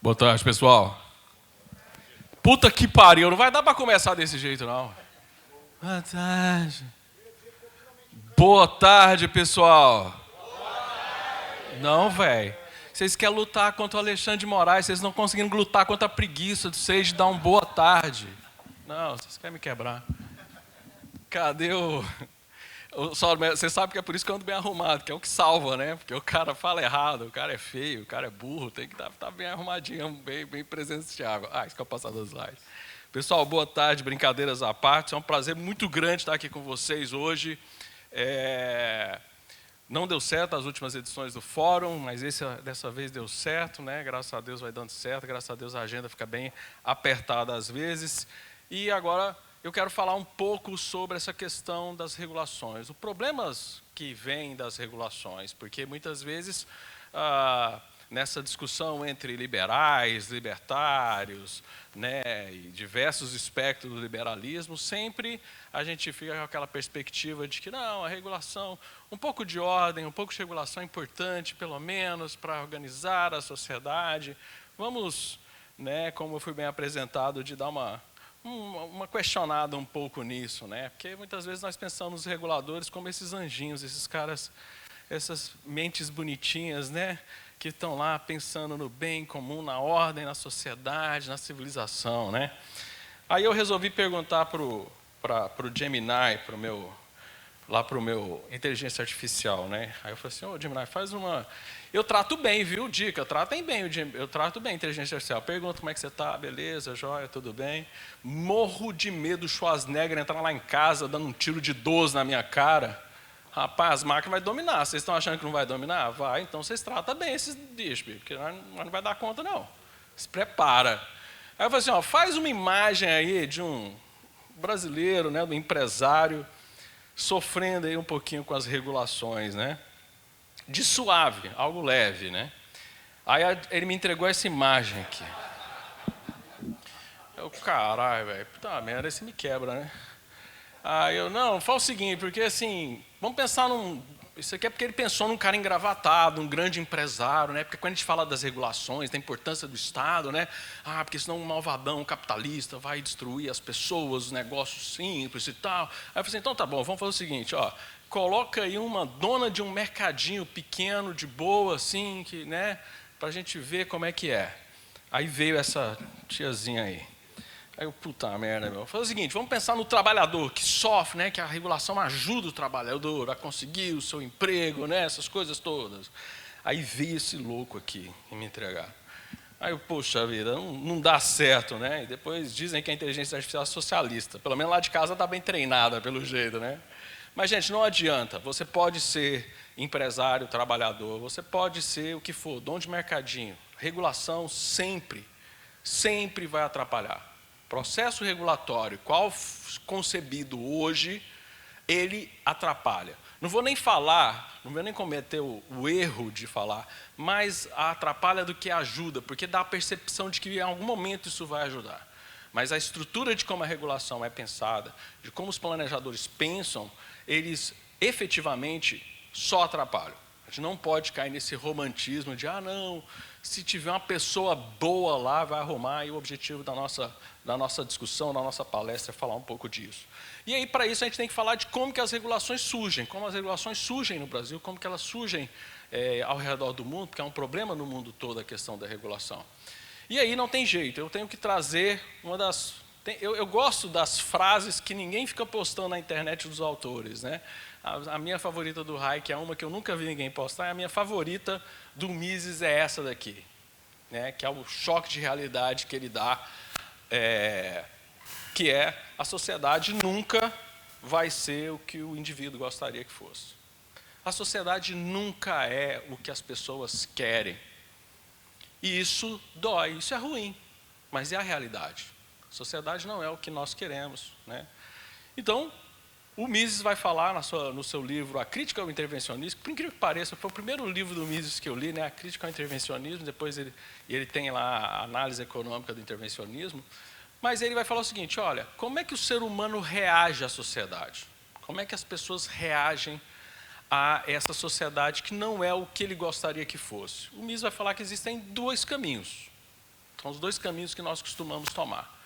Boa tarde, pessoal. Puta que pariu, não vai dar pra começar desse jeito, não. Boa tarde. Boa tarde, pessoal. Não, velho. Vocês querem lutar contra o Alexandre de Moraes, vocês não conseguindo lutar contra a preguiça de vocês de dar um boa tarde. Não, vocês querem me quebrar. Cadê o... Você sabe que é por isso que eu ando bem arrumado, que é o que salva, né? Porque o cara fala errado, o cara é feio, o cara é burro, tem que estar bem arrumadinho, bem presenciável. Isso que é o passador dos slides. Pessoal, boa tarde, brincadeiras à parte. É um prazer muito grande estar aqui com vocês hoje. Não deu certo as últimas edições do fórum, mas dessa vez deu certo, né? Graças a Deus vai dando certo, graças a Deus a agenda fica bem apertada às vezes. E agora eu quero falar um pouco sobre essa questão das regulações. Os problemas que vêm das regulações, porque muitas vezes, nessa discussão entre liberais, libertários, né, e diversos espectros do liberalismo, sempre a gente fica com aquela perspectiva de que não, a regulação, um pouco de ordem, um pouco de regulação é importante, pelo menos, para organizar a sociedade. Vamos, né, como eu fui bem apresentado, de dar uma questionada um pouco nisso, né? Porque muitas vezes nós pensamos nos reguladores como esses anjinhos, esses caras, essas mentes bonitinhas, né? Que estão lá pensando no bem comum, na ordem, na sociedade, na civilização, né? Aí eu resolvi perguntar para o Gemini, para o meu inteligência artificial, né? Aí eu falei assim, Gemini, faz uma... Eu trato bem, viu? Dica, tratem bem, eu trato bem a inteligência artificial. Pergunto como é que você está, beleza, joia, tudo bem? Morro de medo do Schwarzenegger entrar lá em casa dando um tiro de 12 na minha cara. Rapaz, as máquinas vão dominar. Vocês estão achando que não vai dominar? Vai, então vocês tratam bem esses bichos, porque nós não vai dar conta, não. Se prepara. Aí eu falei assim, faz uma imagem aí de um brasileiro, né, de um empresário, sofrendo aí um pouquinho com as regulações, né? De suave, algo leve, né? Aí ele me entregou essa imagem aqui. Eu, caralho, velho, puta merda, esse me quebra, né? Aí eu, não, fala o seguinte, porque assim, vamos pensar isso aqui é porque ele pensou num cara engravatado, um grande empresário, né? Porque quando a gente fala das regulações, da importância do Estado, né? Porque senão um malvadão, um capitalista vai destruir as pessoas, os negócios simples e tal. Aí eu falei assim, então tá bom, vamos fazer o seguinte, coloca aí uma dona de um mercadinho pequeno, de boa, assim, que, né? Pra gente ver como é que é. Aí veio essa tiazinha aí. Aí eu, puta merda, meu. Faz o seguinte, vamos pensar no trabalhador que sofre, né? Que a regulação ajuda o trabalhador a conseguir o seu emprego, né? Essas coisas todas. Aí veio esse louco aqui em me entregar. Aí eu, poxa vida, não dá certo, né? E depois dizem que a inteligência artificial é socialista. Pelo menos lá de casa está bem treinada, pelo jeito, né? Mas, gente, não adianta. Você pode ser empresário, trabalhador, você pode ser o que for, dono de mercadinho. Regulação sempre vai atrapalhar. Processo regulatório, qual concebido hoje, ele atrapalha. Não vou nem cometer o erro de falar, mas atrapalha do que ajuda, porque dá a percepção de que em algum momento isso vai ajudar. Mas a estrutura de como a regulação é pensada, de como os planejadores pensam, eles efetivamente só atrapalham. A gente não pode cair nesse romantismo de, não, se tiver uma pessoa boa lá, vai arrumar, e o objetivo da nossa discussão, da nossa palestra é falar um pouco disso. E aí, para isso, a gente tem que falar de como que as regulações surgem, como as regulações surgem no Brasil, como que elas surgem ao redor do mundo, porque é um problema no mundo todo a questão da regulação. E aí não tem jeito, eu tenho que trazer eu gosto das frases que ninguém fica postando na internet dos autores, né? A minha favorita do Hayek é uma que eu nunca vi ninguém postar, a minha favorita do Mises é essa daqui, né? Que é o choque de realidade que ele dá, que é a sociedade nunca vai ser o que o indivíduo gostaria que fosse. A sociedade nunca é o que as pessoas querem. E isso dói, isso é ruim, mas é a realidade. A sociedade não é o que nós queremos, né? Então, o Mises vai falar no seu livro A Crítica ao Intervencionismo, por incrível que pareça, foi o primeiro livro do Mises que eu li, né? A Crítica ao Intervencionismo, depois ele tem lá a análise econômica do intervencionismo, mas ele vai falar o seguinte, olha, como é que o ser humano reage à sociedade? Como é que as pessoas reagem a essa sociedade que não é o que ele gostaria que fosse? O Mises vai falar que existem dois caminhos. São os dois caminhos que nós costumamos tomar.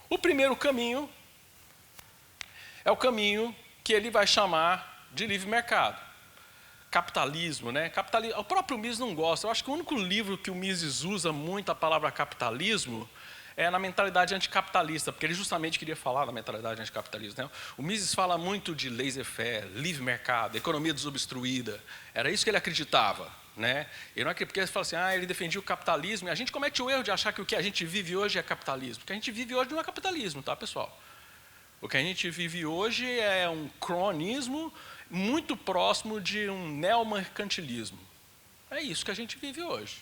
O primeiro caminho é o caminho que ele vai chamar de livre mercado. Capitalismo, né? O próprio Mises não gosta. Eu acho que o único livro que o Mises usa muito a palavra capitalismo é na mentalidade anticapitalista, porque ele justamente queria falar da mentalidade anticapitalista, né? O Mises fala muito de laissez-faire, livre mercado, economia desobstruída. Era isso que ele acreditava, né? Ele não acredita, porque ele fala assim, ele defendia o capitalismo, e a gente comete o erro de achar que o que a gente vive hoje é capitalismo. O que a gente vive hoje não é capitalismo, tá, pessoal? O que a gente vive hoje é um cronismo muito próximo de um neomercantilismo. É isso que a gente vive hoje.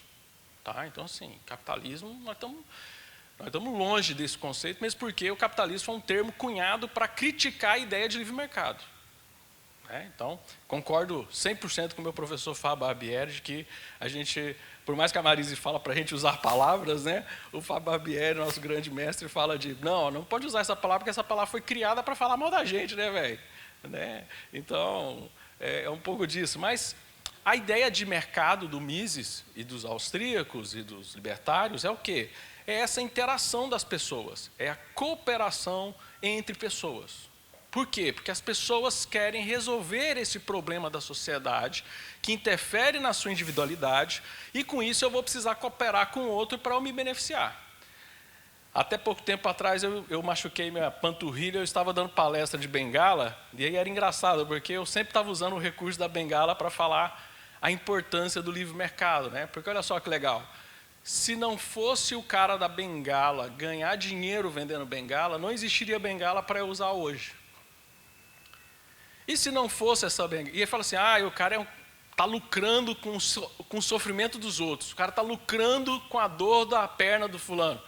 Tá? Então, assim, capitalismo, nós estamos longe desse conceito, mesmo porque o capitalismo foi um termo cunhado para criticar a ideia de livre mercado. Então, concordo 100% com o meu professor Fábio Barbieri, de que a gente, por mais que a Marise fala para a gente usar palavras, né, o Fábio Barbieri, nosso grande mestre, fala de, não pode usar essa palavra, porque essa palavra foi criada para falar mal da gente, né, velho? Né? Então, é um pouco disso. Mas a ideia de mercado do Mises e dos austríacos e dos libertários é o quê? É essa interação das pessoas, é a cooperação entre pessoas. Por quê? Porque as pessoas querem resolver esse problema da sociedade que interfere na sua individualidade e, com isso, eu vou precisar cooperar com o outro para eu me beneficiar. Até pouco tempo atrás, eu machuquei minha panturrilha, eu estava dando palestra de bengala, e aí era engraçado, porque eu sempre estava usando o recurso da bengala para falar a importância do livre mercado, né? Porque olha só que legal, se não fosse o cara da bengala ganhar dinheiro vendendo bengala, não existiria bengala para eu usar hoje. E se não fosse essa bengala? E ele fala assim, o cara está lucrando com o sofrimento dos outros, o cara está lucrando com a dor da perna do fulano.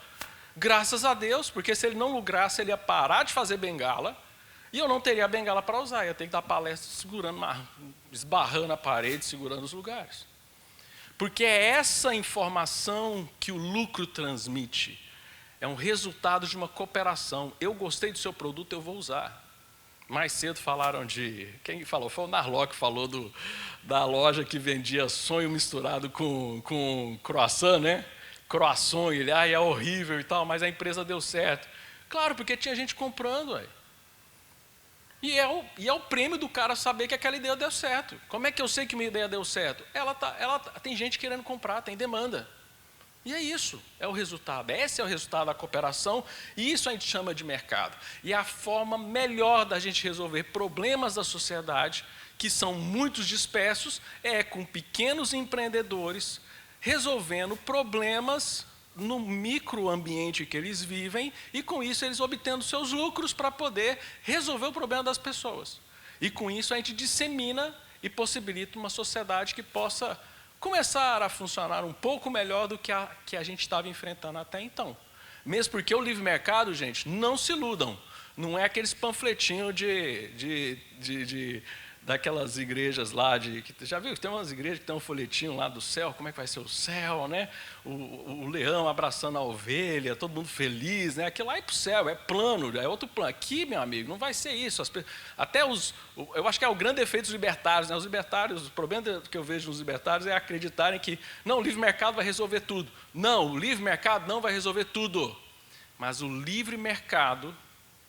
Graças a Deus, porque se ele não lucrasse, ele ia parar de fazer bengala, e eu não teria a bengala para usar, eu ia ter que dar palestra segurando, esbarrando a parede, segurando os lugares. Porque é essa informação que o lucro transmite, é um resultado de uma cooperação. Eu gostei do seu produto, eu vou usar. Mais cedo falaram de... Quem falou? Foi o Narlock que falou da loja que vendia sonho misturado com croissant, né? Croissant, ele, é horrível e tal, mas a empresa deu certo. Claro, porque tinha gente comprando, aí. E é o prêmio do cara saber que aquela ideia deu certo. Como é que eu sei que minha ideia deu certo? Tem gente querendo comprar, tem demanda. E é isso, é o resultado. Esse é o resultado da cooperação, e isso a gente chama de mercado. E a forma melhor da gente resolver problemas da sociedade, que são muitos dispersos, é com pequenos empreendedores resolvendo problemas no microambiente que eles vivem, e com isso eles obtendo seus lucros para poder resolver o problema das pessoas. E com isso a gente dissemina e possibilita uma sociedade que possa começar a funcionar um pouco melhor do que a gente estava enfrentando até então. Mesmo porque o livre mercado, gente, não se iludam. Não é aqueles panfletinhos daquelas igrejas lá, já viu? Tem umas igrejas que tem um folhetinho lá do céu, como é que vai ser o céu, né? O leão abraçando a ovelha, todo mundo feliz, né? Aquilo lá é para o céu, é plano, é outro plano. Aqui, meu amigo, não vai ser isso. Eu acho que é o grande efeito dos libertários, né? Os libertários, o problema que eu vejo nos libertários é acreditarem que, não, o livre mercado vai resolver tudo. Não, o livre mercado não vai resolver tudo. Mas o livre mercado,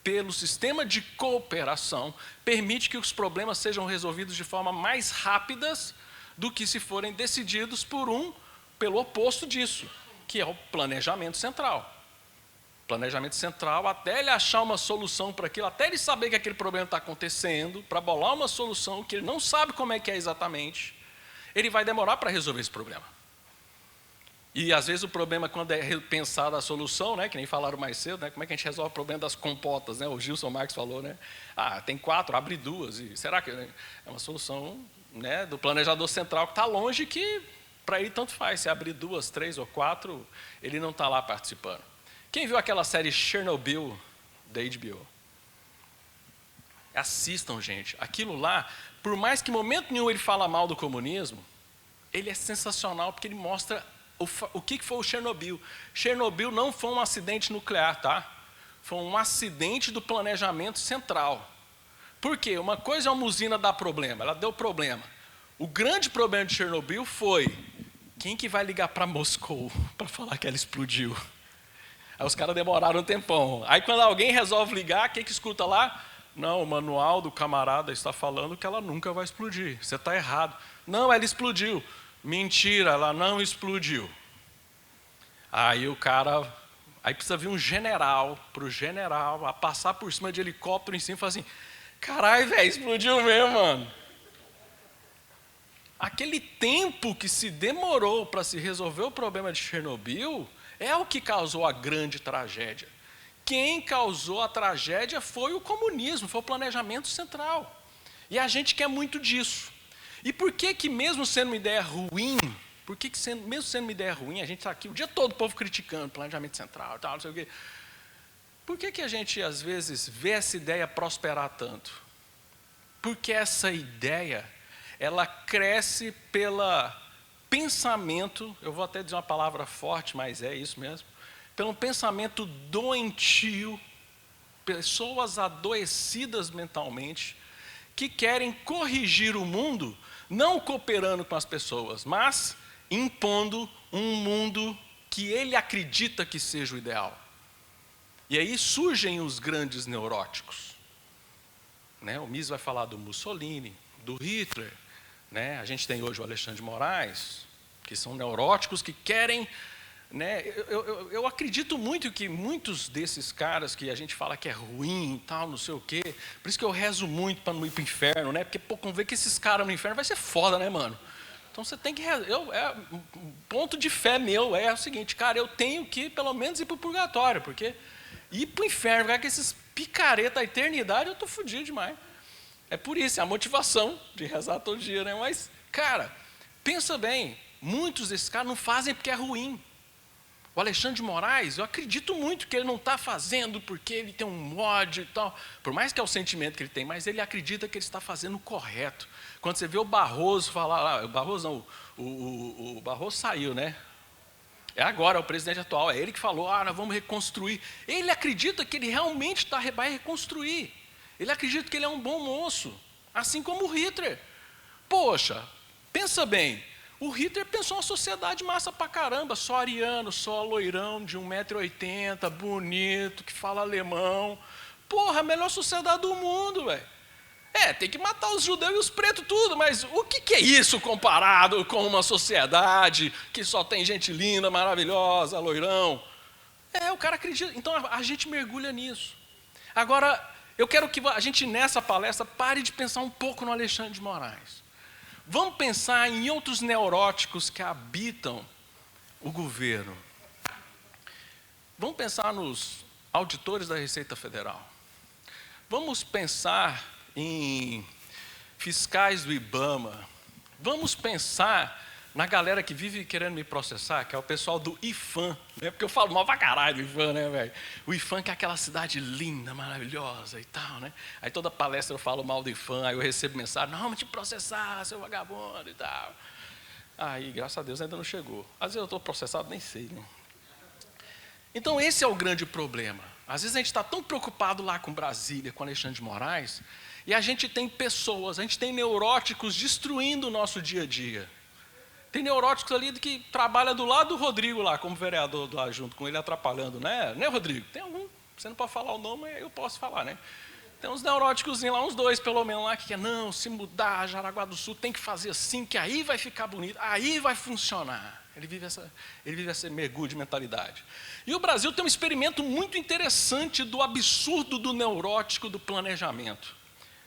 pelo sistema de cooperação, permite que os problemas sejam resolvidos de forma mais rápidas do que se forem decididos pelo oposto disso, que é o planejamento central. Planejamento central, até ele achar uma solução para aquilo, até ele saber que aquele problema está acontecendo, para bolar uma solução que ele não sabe como é que é exatamente, ele vai demorar para resolver esse problema. E, às vezes, o problema, quando é pensada a solução, né, que nem falaram mais cedo, né, como é que a gente resolve o problema das compotas, né, o Gilson Marx falou, né, tem 4, abre 2, e será que é uma solução, né, do planejador central que está longe, que para ele tanto faz, se abrir 2, 3 ou 4, ele não está lá participando. Quem viu aquela série Chernobyl, da HBO? Assistam, gente, aquilo lá, por mais que em momento nenhum ele fala mal do comunismo, ele é sensacional, porque ele mostra o que foi o Chernobyl. Chernobyl não foi um acidente nuclear, tá? Foi um acidente do planejamento central. Por quê? Uma coisa é uma usina dar problema, ela deu problema. O grande problema de Chernobyl foi, quem que vai ligar para Moscou para falar que ela explodiu? Aí os caras demoraram um tempão. Aí quando alguém resolve ligar, o que escuta lá? Não, o manual do camarada está falando que ela nunca vai explodir. Você está errado. Não, ela explodiu. Mentira, ela não explodiu. Aí o cara... Aí precisa vir um general, para o general, a passar por cima de helicóptero em cima e falar assim, caralho, velho, explodiu mesmo, mano. Aquele tempo que se demorou para se resolver o problema de Chernobyl é o que causou a grande tragédia. Quem causou a tragédia foi o comunismo, foi o planejamento central. E a gente quer muito disso. E por que que mesmo sendo uma ideia ruim, mesmo sendo uma ideia ruim, a gente está aqui o dia todo o povo criticando planejamento central e tal, não sei o quê. Por que que a gente às vezes vê essa ideia prosperar tanto? Porque essa ideia, ela cresce pelo pensamento, eu vou até dizer uma palavra forte, mas é isso mesmo, pelo pensamento doentio, pessoas adoecidas mentalmente, que querem corrigir o mundo, não cooperando com as pessoas, mas impondo um mundo que ele acredita que seja o ideal. E aí surgem os grandes neuróticos. Né? O Mises vai falar do Mussolini, do Hitler. Né? A gente tem hoje o Alexandre de Moraes, que são neuróticos que querem... Né? Eu acredito muito que muitos desses caras que a gente fala que é ruim e tal, não sei o quê, por isso que eu rezo muito para não ir para o inferno, né? Porque pô, quando ver que esses caras no inferno vai ser foda, né, mano? Então você tem que rezar. Ponto de fé meu é o seguinte, cara, eu tenho que pelo menos ir para o purgatório, porque ir para o inferno, ficar com esses picareta a eternidade, eu estou fodido demais. É por isso, é a motivação de rezar todo dia, né? Mas, cara, pensa bem, muitos desses caras não fazem porque é ruim. O Alexandre de Moraes, eu acredito muito que ele não está fazendo porque ele tem um ódio e tal. Por mais que é o sentimento que ele tem, mas ele acredita que ele está fazendo o correto. Quando você vê o Barroso falar lá, o Barroso não, o Barroso saiu, né? É agora, o presidente atual, é ele que falou, nós vamos reconstruir. Ele acredita que ele realmente vai reconstruir. Ele acredita que ele é um bom moço, assim como o Hitler. Poxa, pensa bem. O Hitler pensou uma sociedade massa pra caramba, só ariano, só loirão de 1,80 m, bonito, que fala alemão. Porra, a melhor sociedade do mundo, velho. Tem que matar os judeus e os pretos tudo, mas o que é isso comparado com uma sociedade que só tem gente linda, maravilhosa, loirão? O cara acredita, então a gente mergulha nisso. Agora, eu quero que a gente nessa palestra pare de pensar um pouco no Alexandre de Moraes. Vamos pensar em outros neuróticos que habitam o governo. Vamos pensar nos auditores da Receita Federal. Vamos pensar em fiscais do IBAMA. Vamos pensar na galera que vive querendo me processar, que é o pessoal do IFAM, né? Porque eu falo mal pra caralho do IFAM, né, velho? O IFAM que é aquela cidade linda, maravilhosa e tal, né? Aí toda palestra eu falo mal do IFAM, aí eu recebo mensagem, não, vamos te processar, seu vagabundo e tal. Aí, graças a Deus, ainda não chegou. Às vezes eu estou processado, nem sei, né? Então esse é o grande problema. Às vezes a gente está tão preocupado lá com Brasília, com Alexandre de Moraes, e a gente tem pessoas, a gente tem neuróticos destruindo o nosso dia a dia. Tem neuróticos ali que trabalham do lado do Rodrigo lá, como vereador lá junto com ele, atrapalhando, né? Né, Rodrigo? Tem algum, você não pode falar o nome, eu posso falar, né? Tem uns neuróticos lá, uns dois pelo menos lá, que quer, não, se mudar, Jaraguá do Sul tem que fazer assim, que aí vai ficar bonito, aí vai funcionar. Ele vive esse mergulho de mentalidade. E o Brasil tem um experimento muito interessante do absurdo do neurótico do planejamento.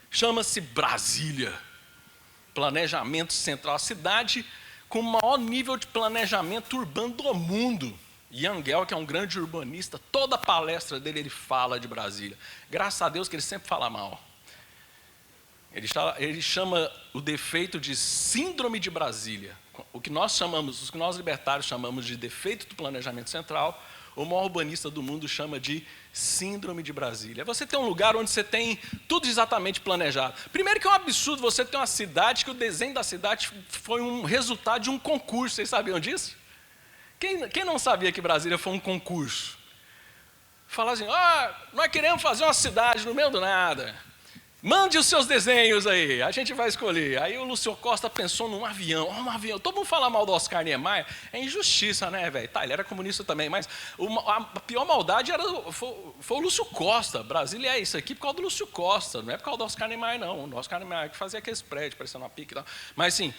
Chama-se Brasília. Planejamento central. A cidade com o maior nível de planejamento urbano do mundo. Yangel, que é um grande urbanista, toda palestra dele ele fala de Brasília. Graças a Deus que ele sempre fala mal. Ele chama o defeito de síndrome de Brasília. O que nós libertários chamamos de defeito do planejamento central, o maior urbanista do mundo chama de síndrome de Brasília. Você tem um lugar onde você tem tudo exatamente planejado. Primeiro que é um absurdo você ter uma cidade que o desenho da cidade foi um resultado de um concurso. Vocês sabiam disso? Quem não sabia que Brasília foi um concurso? Falar assim, nós queremos fazer uma cidade no meio do nada. Mande os seus desenhos aí, a gente vai escolher. Aí o Lúcio Costa pensou num avião, um avião. Todo mundo fala mal do Oscar Niemeyer, é injustiça, né, velho? Tá, ele era comunista também, mas a pior maldade foi o Lúcio Costa. Brasília é isso aqui por causa do Lúcio Costa, não é por causa do Oscar Niemeyer, não. O Oscar Niemeyer que fazia aqueles prédios, parecendo uma pique e tal. Mas, assim,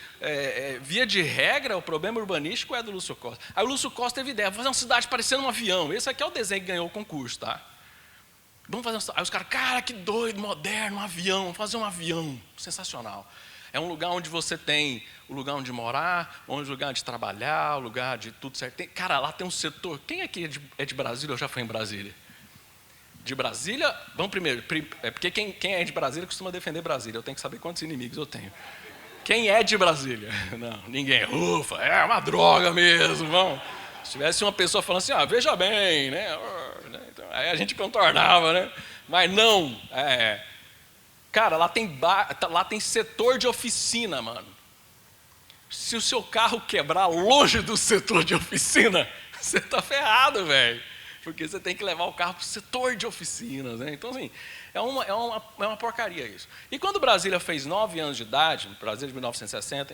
via de regra, o problema urbanístico é do Lúcio Costa. Aí o Lúcio Costa teve ideia, vou fazer uma cidade parecendo um avião. Esse aqui é o desenho que ganhou o concurso, tá? Vamos fazer aí os caras, cara, que doido, moderno, um avião, vamos fazer um avião, sensacional. É um lugar onde você tem o lugar onde morar, o lugar de trabalhar, o lugar de tudo certo. Cara, lá tem um setor, quem aqui é de Brasília ou já foi em Brasília? De Brasília, vamos primeiro, porque quem é de Brasília costuma defender Brasília, eu tenho que saber quantos inimigos eu tenho. Quem é de Brasília? Não, ninguém, ufa, é uma droga mesmo, vamos. Se tivesse uma pessoa falando assim, veja bem, né? Então, aí a gente contornava, né? Mas não. Cara, lá tem setor de oficina, mano. Se o seu carro quebrar longe do setor de oficina, você tá ferrado, velho. Porque você tem que levar o carro para o setor de oficinas, né? Então, assim, é uma porcaria isso. E quando Brasília fez 9 anos de idade, Brasília de 1960,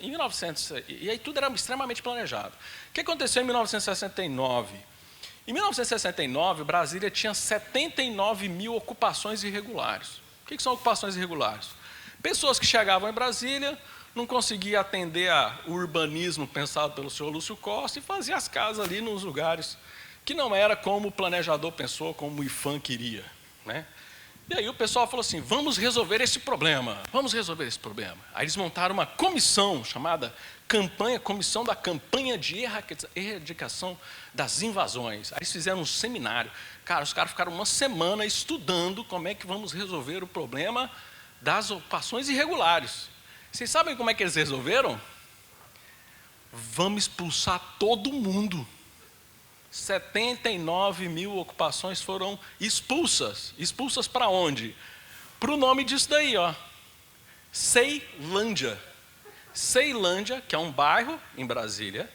e aí tudo era extremamente planejado. O que aconteceu em 1969? Em 1969, Brasília tinha 79 mil ocupações irregulares. O que são ocupações irregulares? Pessoas que chegavam em Brasília, não conseguiam atender o urbanismo pensado pelo senhor Lúcio Costa e faziam as casas ali nos lugares que não era como o planejador pensou, como o IPHAN queria, né? E aí o pessoal falou assim, vamos resolver esse problema. Aí eles montaram uma comissão chamada Comissão da Campanha de Erradicação das Invasões. Aí eles fizeram um seminário. Cara, os caras ficaram uma semana estudando como é que vamos resolver o problema das ocupações irregulares. Vocês sabem como é que eles resolveram? Vamos expulsar todo mundo. 79 mil ocupações foram expulsas. Expulsas para onde? Para o nome disso daí, ó. Ceilândia. Ceilândia, que é um bairro em Brasília,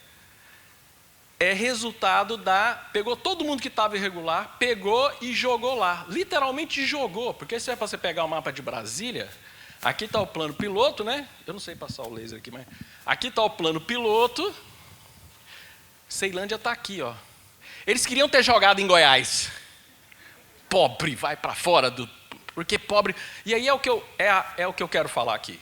é resultado pegou todo mundo que estava irregular, pegou e jogou lá. Literalmente jogou, porque se é para você pegar o mapa de Brasília, aqui está o plano piloto, né? Eu não sei passar o laser aqui, mas aqui está o plano piloto. Ceilândia está aqui, ó. Eles queriam ter jogado em Goiás. Pobre, vai para fora porque pobre. E aí é o que eu quero falar aqui.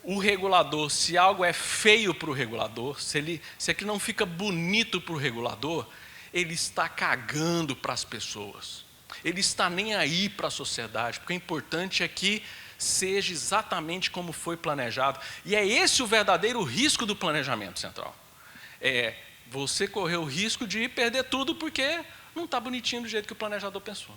O regulador, se algo é feio para o regulador, se aquilo não fica bonito para o regulador, ele está cagando para as pessoas. Ele está nem aí para a sociedade, porque o importante é que seja exatamente como foi planejado. E é esse o verdadeiro risco do planejamento central. Você correu o risco de perder tudo porque não está bonitinho do jeito que o planejador pensou.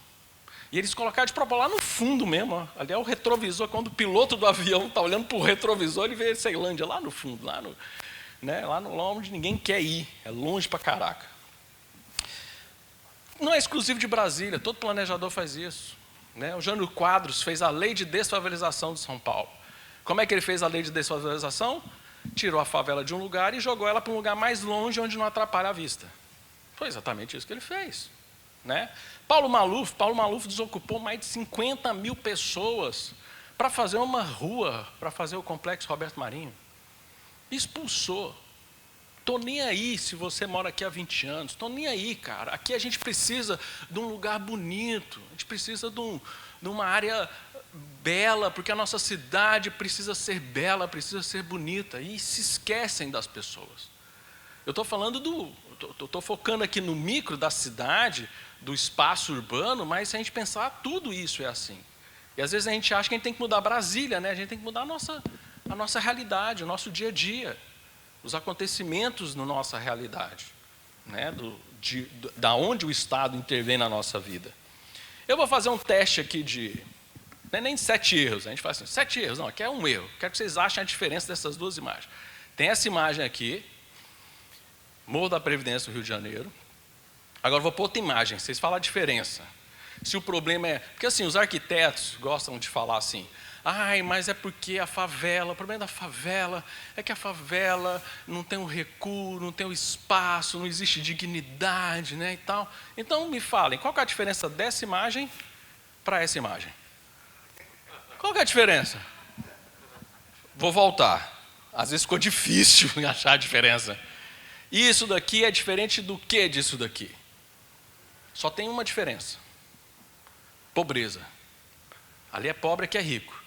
E eles colocaram de propósito lá no fundo mesmo. Ó. Ali é o retrovisor, quando o piloto do avião está olhando para o retrovisor, ele vê a Ceilândia lá no fundo, lá onde ninguém quer ir. É longe para caraca. Não é exclusivo de Brasília, todo planejador faz isso. Né? O Jânio Quadros fez a lei de desfavelização de São Paulo. Como é que ele fez a lei de desfavelização? Tirou a favela de um lugar e jogou ela para um lugar mais longe, onde não atrapalha a vista. Foi exatamente isso que ele fez. Né? Paulo Maluf desocupou mais de 50 mil pessoas para fazer uma rua, para fazer o complexo Roberto Marinho. Expulsou. Estou nem aí se você mora aqui há 20 anos. Estou nem aí, cara. Aqui a gente precisa de um lugar bonito. A gente precisa de uma área bela, porque a nossa cidade precisa ser bela, precisa ser bonita, e se esquecem das pessoas. Eu estou falando estou focando aqui no micro da cidade, do espaço urbano, mas se a gente pensar, tudo isso é assim. E às vezes a gente acha que a gente tem que mudar Brasília, né? A gente tem que mudar a nossa realidade, o nosso dia a dia, os acontecimentos na nossa realidade, né? Da onde o Estado intervém na nossa vida. Eu vou fazer um teste aqui não é nem 7 erros, a gente fala assim, 7 erros, não, aqui é um erro. Quero que vocês achem a diferença dessas duas imagens. Tem essa imagem aqui, Morro da Previdência, no Rio de Janeiro. Agora vou pôr outra imagem, vocês falam a diferença. Se o problema é... Porque assim, os arquitetos gostam de falar assim, mas é porque o problema da favela é que a favela não tem o recuo, não tem o espaço, não existe dignidade, né, e tal. Então me falem, qual que é a diferença dessa imagem para essa imagem? Qual que é a diferença? Vou voltar. Às vezes ficou difícil achar a diferença. Isso daqui é diferente do que disso daqui? Só tem uma diferença. Pobreza. Ali é pobre, aqui é rico.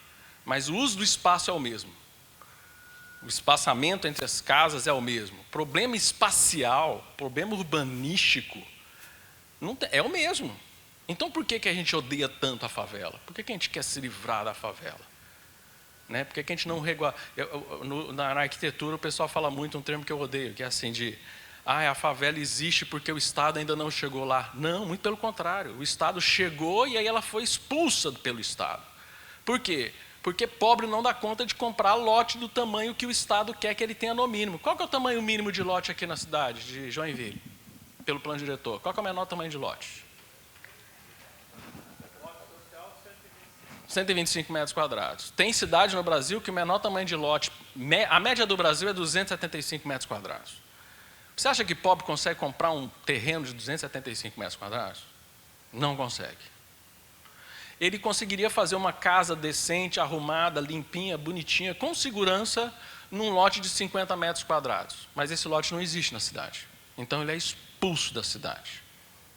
Mas o uso do espaço é o mesmo. O espaçamento entre as casas é o mesmo. Problema espacial, problema urbanístico, é o mesmo. Então por que a gente odeia tanto a favela? Por que a gente quer se livrar da favela? Né? Por que a gente não regula... Na arquitetura o pessoal fala muito um termo que eu odeio, que é assim de... a favela existe porque o Estado ainda não chegou lá. Não, muito pelo contrário. O Estado chegou e aí ela foi expulsa pelo Estado. Por quê? Porque pobre não dá conta de comprar lote do tamanho que o Estado quer que ele tenha no mínimo. Qual que é o tamanho mínimo de lote aqui na cidade de Joinville? Pelo plano diretor. Qual que é o menor tamanho de lote? 125 metros quadrados. Tem cidade no Brasil que o menor tamanho de lote, a média do Brasil é 275 metros quadrados. Você acha que pobre consegue comprar um terreno de 275 metros quadrados? Não consegue. Ele conseguiria fazer uma casa decente, arrumada, limpinha, bonitinha, com segurança, num lote de 50 metros quadrados. Mas esse lote não existe na cidade. Então ele é expulso da cidade.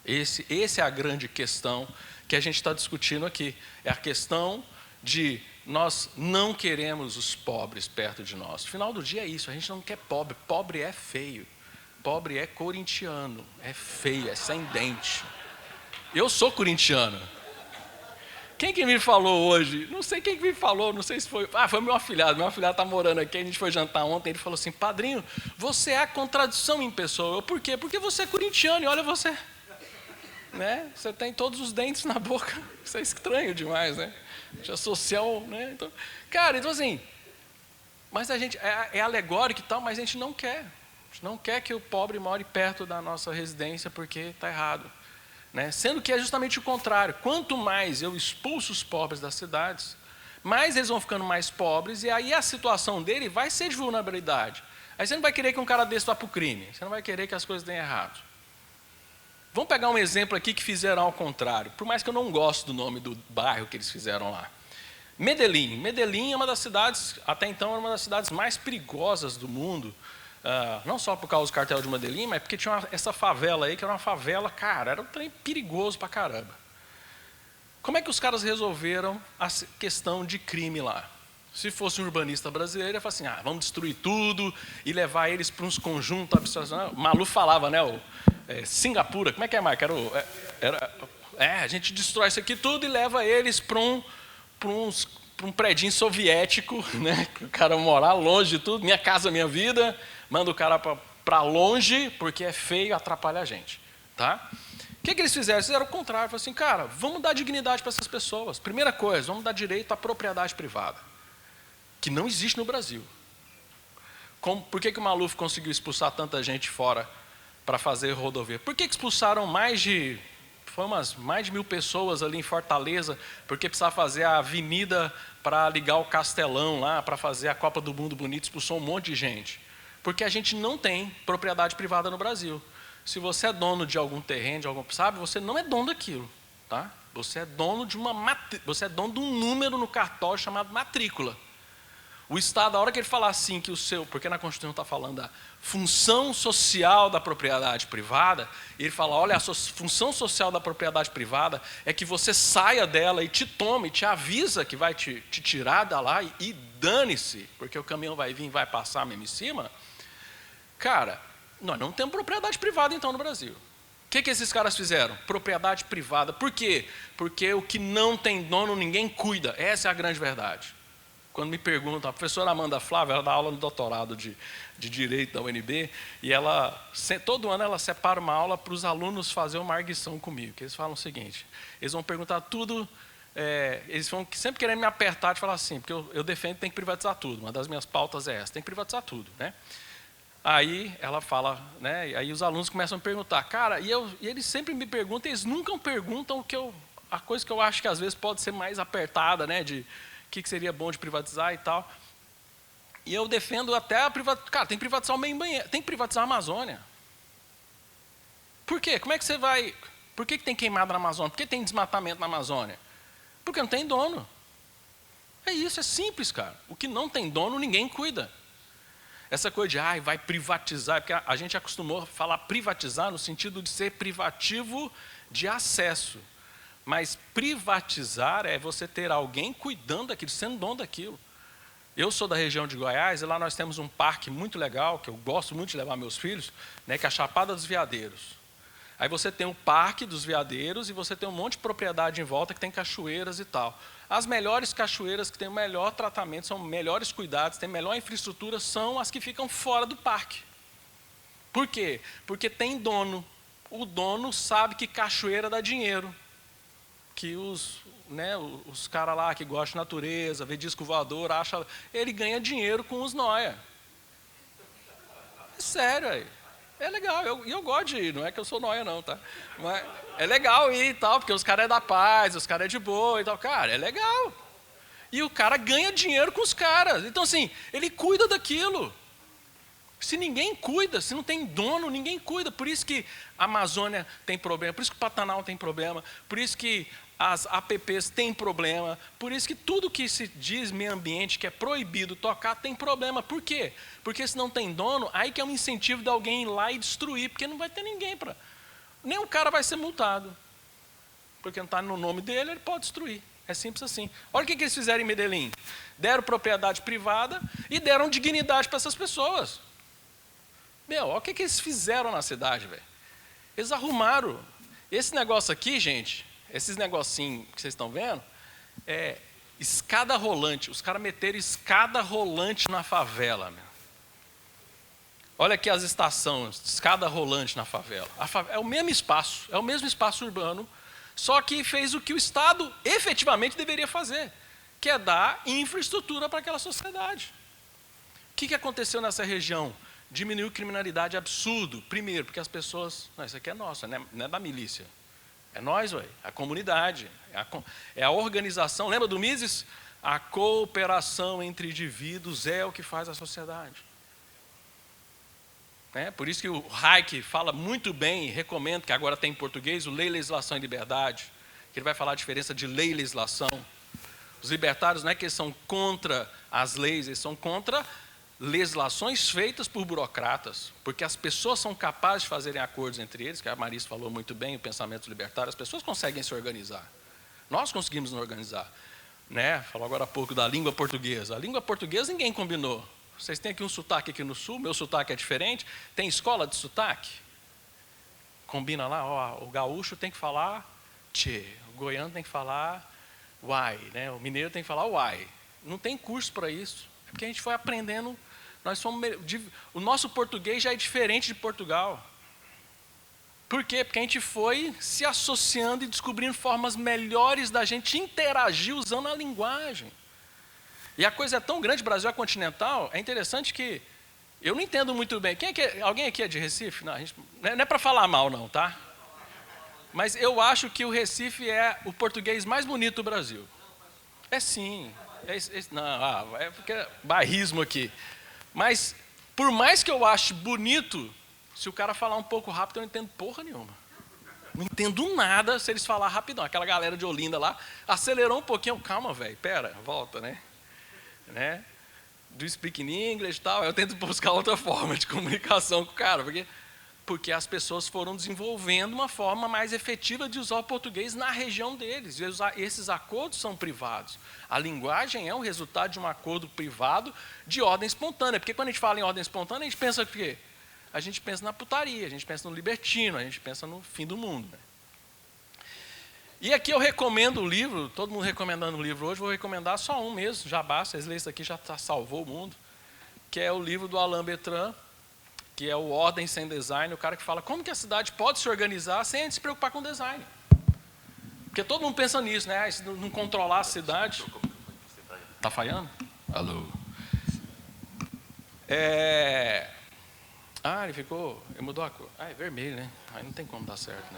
Essa é a grande questão que a gente está discutindo aqui. É a questão de nós não queremos os pobres perto de nós. No final do dia é isso, a gente não quer pobre. Pobre é feio. Pobre é corintiano, é feio, é sem dente. Eu sou corintiano. Quem que me falou hoje? Não sei quem que me falou, não sei se foi... foi meu afilhado. Meu afilhado está morando aqui, a gente foi jantar ontem, ele falou assim, padrinho, você é a contradição em pessoa. Eu, por quê? Porque você é corintiano e olha você. Né? Você tem todos os dentes na boca. Isso é estranho demais, né? Já social, né? Então, cara, então assim... Mas a gente... É alegórico e tal, mas a gente não quer. A gente não quer que o pobre more perto da nossa residência porque está errado. Né? Sendo que é justamente o contrário. Quanto mais eu expulso os pobres das cidades, mais eles vão ficando mais pobres, e aí a situação dele vai ser de vulnerabilidade. Aí você não vai querer que um cara desse vá para o crime, você não vai querer que as coisas deem errado. Vamos pegar um exemplo aqui que fizeram ao contrário, por mais que eu não goste do nome do bairro que eles fizeram lá. Medellín. Medellín é uma das cidades, até então, era uma das cidades mais perigosas do mundo. Não só por causa do cartel de Medellín, mas porque tinha essa favela aí, que era uma favela, cara, era um trem perigoso pra caramba. Como é que os caras resolveram a questão de crime lá? Se fosse um urbanista brasileiro, ia falar assim, vamos destruir tudo e levar eles para uns conjuntos habitacionais. O Maluf falava, né, Singapura, como é que é, Marco? A gente destrói isso aqui tudo e leva eles para um predinho soviético, né, que o cara morar longe de tudo, minha casa, minha vida... Manda o cara para longe, porque é feio, atrapalha a gente. Tá? O que eles fizeram? Eles fizeram o contrário. Falaram assim, cara, vamos dar dignidade para essas pessoas. Primeira coisa, vamos dar direito à propriedade privada, que não existe no Brasil. Por que o Maluf conseguiu expulsar tanta gente fora para fazer rodovia? Por que expulsaram mais de 1.000 pessoas ali em Fortaleza, porque precisava fazer a avenida para ligar o Castelão lá, para fazer a Copa do Mundo bonita, expulsou um monte de gente. Porque a gente não tem propriedade privada no Brasil. Se você é dono de algum terreno, você não é dono daquilo. Tá? Você é dono de um número no cartório chamado matrícula. O Estado, a hora que ele falar assim, porque na Constituição está falando da função social da propriedade privada, ele fala, olha, a função social da propriedade privada é que você saia dela e te tome, te avisa que vai te tirar da lá e dane-se, porque o caminhão vai vir e vai passar mesmo em cima. Cara, nós não temos propriedade privada então no Brasil. O que esses caras fizeram? Propriedade privada. Por quê? Porque o que não tem dono, ninguém cuida. Essa é a grande verdade. Quando me perguntam, a professora Amanda Flávia, ela dá aula no doutorado de Direito da UNB, e todo ano ela separa uma aula para os alunos fazer uma arguição comigo, que eles falam o seguinte, eles vão perguntar tudo, eles vão sempre querendo me apertar de falar assim, porque eu defendo que tem que privatizar tudo, uma das minhas pautas é essa, tem que privatizar tudo, né? Aí ela fala, né? E aí os alunos começam a me perguntar, cara, e eles sempre me perguntam, eles nunca perguntam a coisa que eu acho que às vezes pode ser mais apertada, né? De o que seria bom de privatizar e tal. E eu defendo até a privatização. Cara, tem que privatizar o meio banheiro, tem que privatizar a Amazônia. Por quê? Como é que você vai... Por que tem queimada na Amazônia? Por que tem desmatamento na Amazônia? Porque não tem dono. É isso, é simples, cara. O que não tem dono, ninguém cuida. Essa coisa de, vai privatizar, porque a gente acostumou a falar privatizar no sentido de ser privativo de acesso. Mas privatizar é você ter alguém cuidando daquilo, sendo dono daquilo. Eu sou da região de Goiás, e lá nós temos um parque muito legal, que eu gosto muito de levar meus filhos, né, que é a Chapada dos Veadeiros. Aí você tem o Parque dos Veadeiros e você tem um monte de propriedade em volta que tem cachoeiras e tal. As melhores cachoeiras que têm o melhor tratamento, são melhores cuidados, têm melhor infraestrutura, são as que ficam fora do parque. Por quê? Porque tem dono. O dono sabe que cachoeira dá dinheiro. Que os caras lá que gostam de natureza, vê disco voador, ele ganha dinheiro com os nóia. É sério aí. É legal, eu gosto de ir, não é que eu sou nóia não, tá? Mas é legal ir e tal, porque os caras é da paz, os caras é de boa e tal. Cara, é legal. E o cara ganha dinheiro com os caras. Então, assim, ele cuida daquilo. Se ninguém cuida, se não tem dono, ninguém cuida. Por isso que a Amazônia tem problema, por isso que o Pantanal tem problema, por isso que as APPs têm problema, por isso que tudo que se diz meio ambiente, que é proibido tocar, tem problema. Por quê? Porque se não tem dono, aí que é um incentivo de alguém ir lá e destruir, porque não vai ter ninguém para... Nem o cara vai ser multado, porque não está no nome dele, ele pode destruir. É simples assim. Olha o que eles fizeram em Medellín. Deram propriedade privada e deram dignidade para essas pessoas. Olha o que eles fizeram na cidade, velho. Eles arrumaram. Esse negócio aqui, gente, esses negocinhos que vocês estão vendo, é escada rolante. Os caras meteram escada rolante na favela, meu. Olha aqui as estações, escada rolante na favela. É o mesmo espaço urbano, só que fez o que o Estado efetivamente deveria fazer, que é dar infraestrutura para aquela sociedade. O que aconteceu nessa região? Diminuiu a criminalidade absurdo. Primeiro, porque as pessoas... Não, isso aqui é nosso, não é da milícia. É nós, ué, a comunidade. É a organização. Lembra do Mises? A cooperação entre indivíduos é o que faz a sociedade. Por isso que o Hayek fala muito bem, e recomendo que agora tem em português, o Lei, Legislação e Liberdade, que ele vai falar a diferença de lei e legislação. Os libertários não é que eles são contra as leis, eles são contra legislações feitas por burocratas, porque as pessoas são capazes de fazerem acordos entre eles, que a Marisa falou muito bem, o pensamento libertário, as pessoas conseguem se organizar. Nós conseguimos nos organizar. Falou agora há pouco da língua portuguesa. A língua portuguesa ninguém combinou. Vocês têm aqui um sotaque aqui no sul, meu sotaque é diferente. Tem escola de sotaque? Combina lá, o gaúcho tem que falar tchê, o goiano tem que falar uai, o mineiro tem que falar uai. Não tem curso para isso. É porque a gente foi aprendendo, o nosso português já é diferente de Portugal. Por quê? Porque a gente foi se associando e descobrindo formas melhores da gente interagir usando a linguagem. E a coisa é tão grande, Brasil é continental, é interessante que eu não entendo muito bem. Alguém aqui é de Recife? Não é para falar mal não, tá? Mas eu acho que o Recife é o português mais bonito do Brasil. É sim. É porque é bairrismo aqui. Mas, por mais que eu ache bonito, se o cara falar um pouco rápido, eu não entendo porra nenhuma. Não entendo nada se eles falar rapidão. Aquela galera de Olinda lá, acelerou um pouquinho. Calma, velho, pera, volta, Do speak in English e tal. Eu tento buscar outra forma de comunicação com o cara. Porque as pessoas foram desenvolvendo uma forma mais efetiva de usar o português na região deles. E esses acordos são privados. A linguagem é um resultado de um acordo privado de ordem espontânea. Porque quando a gente fala em ordem espontânea, a gente pensa o quê? A gente pensa na putaria, a gente pensa no libertino, a gente pensa no fim do mundo. E aqui eu recomendo o livro, todo mundo recomendando o livro hoje, vou recomendar só um mesmo, já basta, vocês lêem isso aqui, já salvou o mundo, que é o livro do Alain Bertrand, que é o Ordem Sem Design, o cara que fala como que a cidade pode se organizar sem a gente se preocupar com design. Porque todo mundo pensa nisso, se não controlar a cidade... Tá falhando? Alô? Ele ficou... Ele mudou a cor. É vermelho, Aí não tem como dar certo,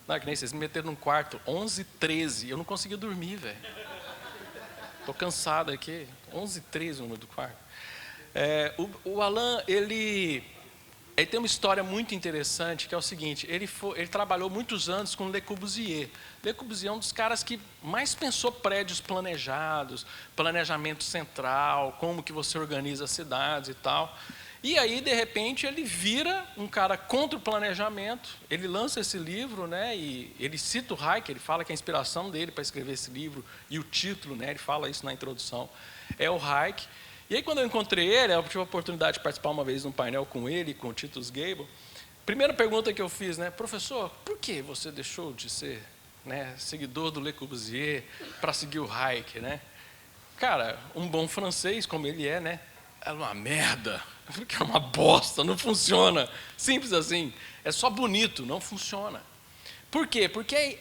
Não, é que nem vocês me meteram num quarto, 11h13, eu não consegui dormir, velho. Tô cansado aqui, 11h13 o número do quarto. O Alain, ele Ele tem uma história muito interessante, que é o seguinte, ele trabalhou muitos anos com Le Corbusier. Le Corbusier é um dos caras que mais pensou prédios planejados, planejamento central, como que você organiza as cidades e tal. E aí, de repente, ele vira um cara contra o planejamento, ele lança esse livro, né, e ele cita o Hayek, ele fala que a inspiração dele para escrever esse livro, e o título, né, ele fala isso na introdução, é o Hayek. E aí, quando eu encontrei ele, eu tive a oportunidade de participar uma vez de um painel com ele, com o Titus Gable. Primeira pergunta que eu fiz, né, professor, por que você deixou de ser, né, seguidor do Le Corbusier para seguir o Hayek, né? Cara, um bom francês, como ele é, né, é uma merda, porque é uma bosta, não funciona. Simples assim, é só bonito, não funciona. Por quê? Porque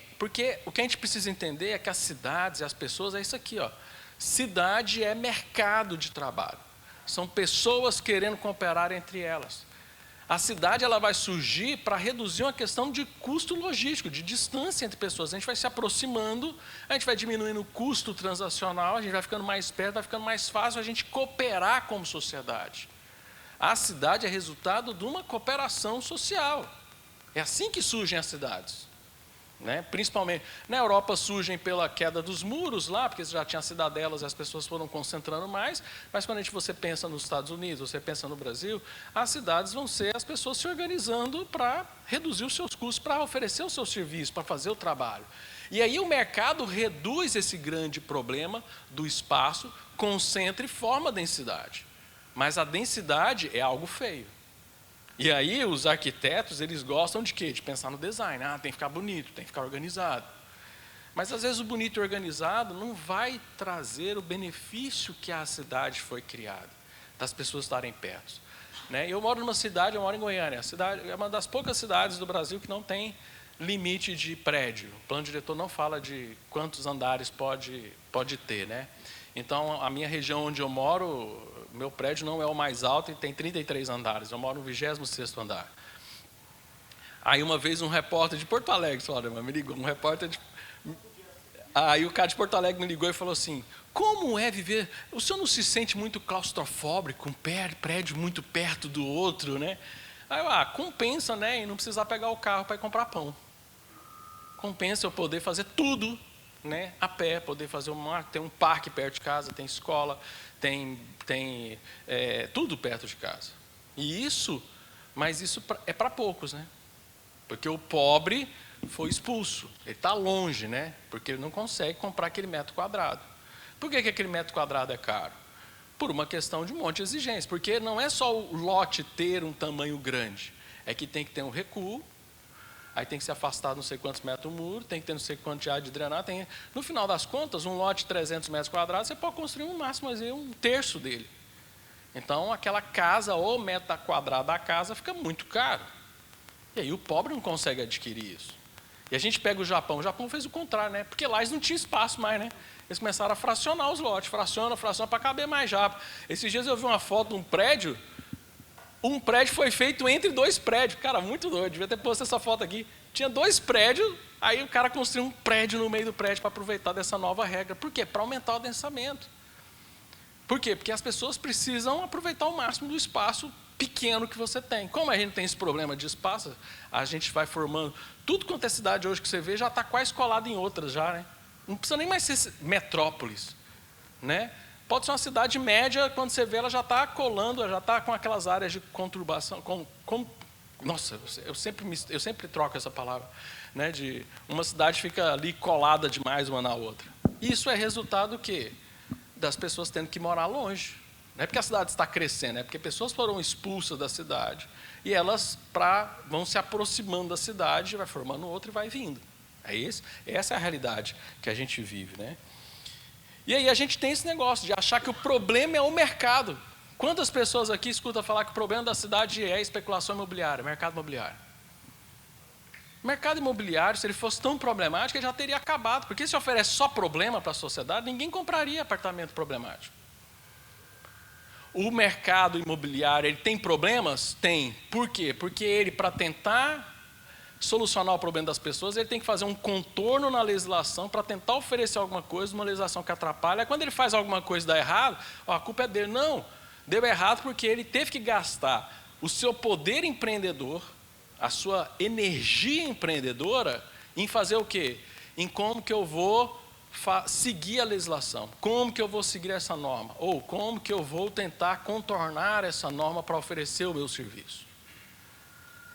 o que a gente precisa entender é que as cidades e as pessoas, é isso aqui, ó. Cidade é mercado de trabalho. São pessoas querendo cooperar entre elas. A cidade ela vai surgir para reduzir uma questão de custo logístico, de distância entre pessoas. A gente vai se aproximando, a gente vai diminuindo o custo transacional, a gente vai ficando mais perto, vai ficando mais fácil a gente cooperar como sociedade. A cidade é resultado de uma cooperação social. É assim que surgem as cidades. Né? Principalmente na Europa surgem pela queda dos muros lá, porque já tinha cidadelas e as pessoas foram concentrando mais, mas quando você pensa nos Estados Unidos, você pensa no Brasil, as cidades vão ser as pessoas se organizando para reduzir os seus custos, para oferecer o seu serviço, para fazer o trabalho. E aí o mercado reduz esse grande problema do espaço, concentra e forma a densidade. Mas a densidade é algo feio. E aí os arquitetos, eles gostam de quê? De pensar no design. Ah, tem que ficar bonito, tem que ficar organizado. Mas às vezes o bonito e organizado não vai trazer o benefício que a cidade foi criada, das pessoas estarem perto. Né? Eu moro numa cidade, eu moro em Goiânia. A cidade é uma das poucas cidades do Brasil que não tem limite de prédio. O plano diretor não fala de quantos andares pode ter. Né? Então, a minha região onde eu moro, meu prédio não é o mais alto e tem 33 andares. Eu moro no 26º andar. Aí, uma vez, um repórter de Porto Alegre, me ligou, Aí o cara de Porto Alegre me ligou e falou assim, como é viver... O senhor não se sente muito claustrofóbico, um prédio muito perto do outro, né? Aí eu, compensa, né? E não precisar pegar o carro para ir comprar pão. Compensa eu poder fazer tudo, né, a pé, poder fazer tem um parque perto de casa, tem escola, tem tudo perto de casa. Mas isso é para poucos, né? Porque o pobre foi expulso, ele está longe, né? Porque ele não consegue comprar aquele metro quadrado. Por que aquele metro quadrado é caro? Por uma questão de um monte de exigências, porque não é só o lote ter um tamanho grande, é que tem que ter um recuo, aí tem que se afastar não sei quantos metros do muro, tem que ter não sei quanto de área de drenar. No final das contas, um lote de 300 metros quadrados, você pode construir um máximo, um terço dele. Então, aquela casa, ou metro quadrado da casa, fica muito caro. E aí o pobre não consegue adquirir isso. E a gente pega o Japão fez o contrário, né? Porque lá eles não tinham espaço mais, né? Eles começaram a fracionar os lotes, fraciona, para caber mais rápido. Esses dias eu vi uma foto de um prédio foi feito entre 2 prédios. Cara, muito doido, devia ter posto essa foto aqui. Tinha 2 prédios, aí o cara construiu um prédio no meio do prédio para aproveitar dessa nova regra. Por quê? Para aumentar o densamento. Por quê? Porque as pessoas precisam aproveitar o máximo do espaço pequeno que você tem. Como a gente tem esse problema de espaço, a gente vai formando... Tudo quanto é cidade hoje que você vê já está quase colado em outras já, né? Não precisa nem mais ser metrópolis, né? Pode ser uma cidade média, quando você vê ela já está colando, já está com aquelas áreas de conturbação, nossa, eu sempre troco essa palavra, né? De uma cidade fica ali colada demais uma na outra. Isso é resultado do quê? Das pessoas tendo que morar longe. Não é porque a cidade está crescendo, é porque pessoas foram expulsas da cidade e elas vão se aproximando da cidade, vai formando outra e vai vindo. Essa é a realidade que a gente vive, né? E aí a gente tem esse negócio de achar que o problema é o mercado. Quantas pessoas aqui escutam falar que o problema da cidade é especulação imobiliária, mercado imobiliário? O mercado imobiliário, se ele fosse tão problemático, ele já teria acabado. Porque se oferece só problema para a sociedade, ninguém compraria apartamento problemático. O mercado imobiliário, ele tem problemas? Tem. Por quê? Porque ele, para tentar solucionar o problema das pessoas, ele tem que fazer um contorno na legislação para tentar oferecer alguma coisa, uma legislação que atrapalha. Quando ele faz alguma coisa e dá errado, a culpa é dele. Não, deu errado porque ele teve que gastar o seu poder empreendedor, a sua energia empreendedora em fazer o quê? Em como que eu vou seguir a legislação, como que eu vou seguir essa norma, ou como que eu vou tentar contornar essa norma para oferecer o meu serviço.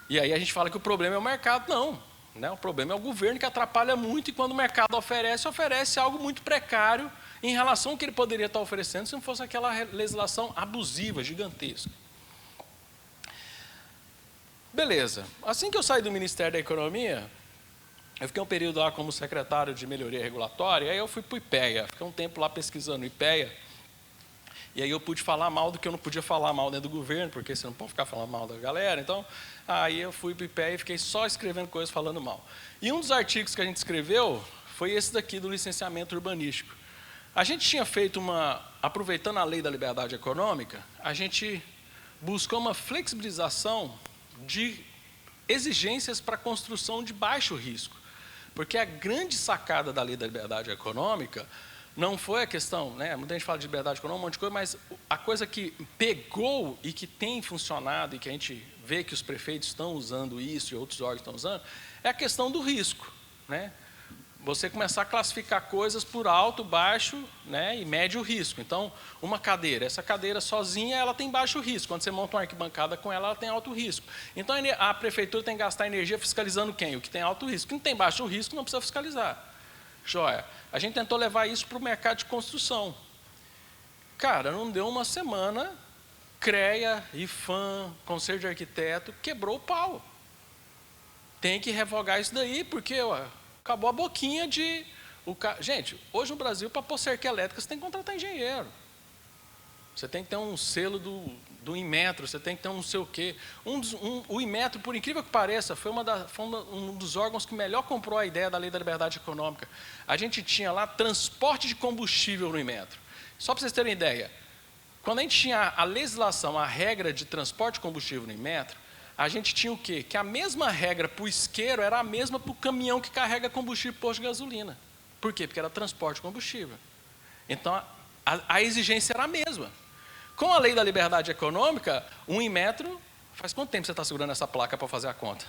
E aí a gente fala que o problema é o mercado. Não, né? O problema é o governo, que atrapalha muito, e quando o mercado oferece algo muito precário em relação ao que ele poderia estar oferecendo se não fosse aquela legislação abusiva, gigantesca. Beleza, assim que eu saí do Ministério da Economia, eu fiquei um período lá como secretário de Melhoria Regulatória, aí eu fui para o IPEA, fiquei um tempo lá pesquisando o IPEA, e aí eu pude falar mal do que eu não podia falar mal dentro do governo, porque você não pode ficar falando mal da galera. Então, aí eu fui para o IPEA e fiquei só escrevendo coisas falando mal. E um dos artigos que a gente escreveu foi esse daqui do licenciamento urbanístico. A gente tinha feito aproveitando a lei da liberdade econômica, a gente buscou uma flexibilização de exigências para construção de baixo risco. Porque a grande sacada da lei da liberdade econômica não foi a questão, né, muita gente fala de liberdade econômica, um monte de coisa, mas a coisa que pegou e que tem funcionado e que a gente vê que os prefeitos estão usando isso e outros órgãos estão usando, é a questão do risco, né? Você começar a classificar coisas por alto, baixo, né, e médio risco. Então, uma cadeira, essa cadeira sozinha, ela tem baixo risco. Quando você monta uma arquibancada com ela, ela tem alto risco. Então, a prefeitura tem que gastar energia fiscalizando quem? O que tem alto risco. Quem tem baixo risco não precisa fiscalizar. Joia. A gente tentou levar isso para o mercado de construção. Cara, não deu uma semana, CREA, IFAM, Conselho de Arquiteto, quebrou o pau. Tem que revogar isso daí, porque acabou a boquinha de... Gente, hoje no Brasil, para pôr cerca elétrica, você tem que contratar engenheiro. Você tem que ter um selo do Inmetro, você tem que ter um não sei o quê. O Inmetro, por incrível que pareça, foi um dos órgãos que melhor comprou a ideia da lei da liberdade econômica. A gente tinha lá transporte de combustível no Inmetro. Só para vocês terem ideia, quando a gente tinha a legislação, a regra de transporte de combustível no Inmetro, a gente tinha o quê? Que a mesma regra para o isqueiro era a mesma para o caminhão que carrega combustível para o posto de gasolina. Por quê? Porque era transporte de combustível. Então, a exigência era a mesma. Com a lei da liberdade econômica, 1 Inmetro, faz quanto tempo você está segurando essa placa para fazer a conta?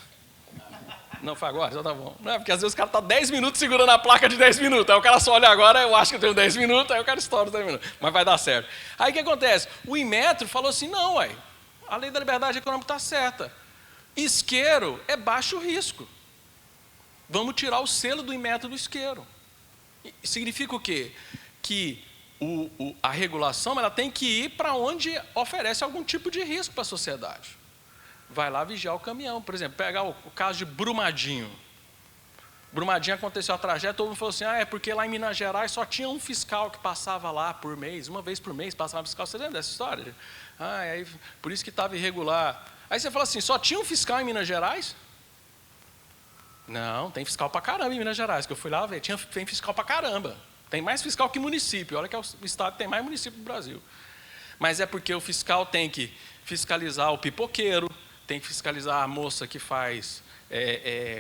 Não, foi agora? Já está bom. Não, porque às vezes o cara está 10 minutos segurando a placa de 10 minutos. Aí o cara só olha agora, eu acho que eu tenho 10 minutos, aí o cara estoura os 10 minutos. Mas vai dar certo. Aí o que acontece? O Inmetro falou assim, não, a lei da liberdade econômica está certa. Isqueiro é baixo risco. Vamos tirar o selo do Inmetro do isqueiro. Significa o quê? Que a regulação ela tem que ir para onde oferece algum tipo de risco para a sociedade. Vai lá vigiar o caminhão. Por exemplo, pegar o caso de Brumadinho. Brumadinho aconteceu a tragédia, todo mundo falou assim, é porque lá em Minas Gerais só tinha um fiscal que passava lá por mês, uma vez por mês passava um fiscal. Você lembra dessa história? Aí, por isso que estava irregular. Aí você fala assim, só tinha um fiscal em Minas Gerais? Não, tem fiscal pra caramba em Minas Gerais, que eu fui lá ver, tem fiscal pra caramba. Tem mais fiscal que município, olha que é o estado que tem mais município do Brasil. Mas é porque o fiscal tem que fiscalizar o pipoqueiro, tem que fiscalizar a moça que faz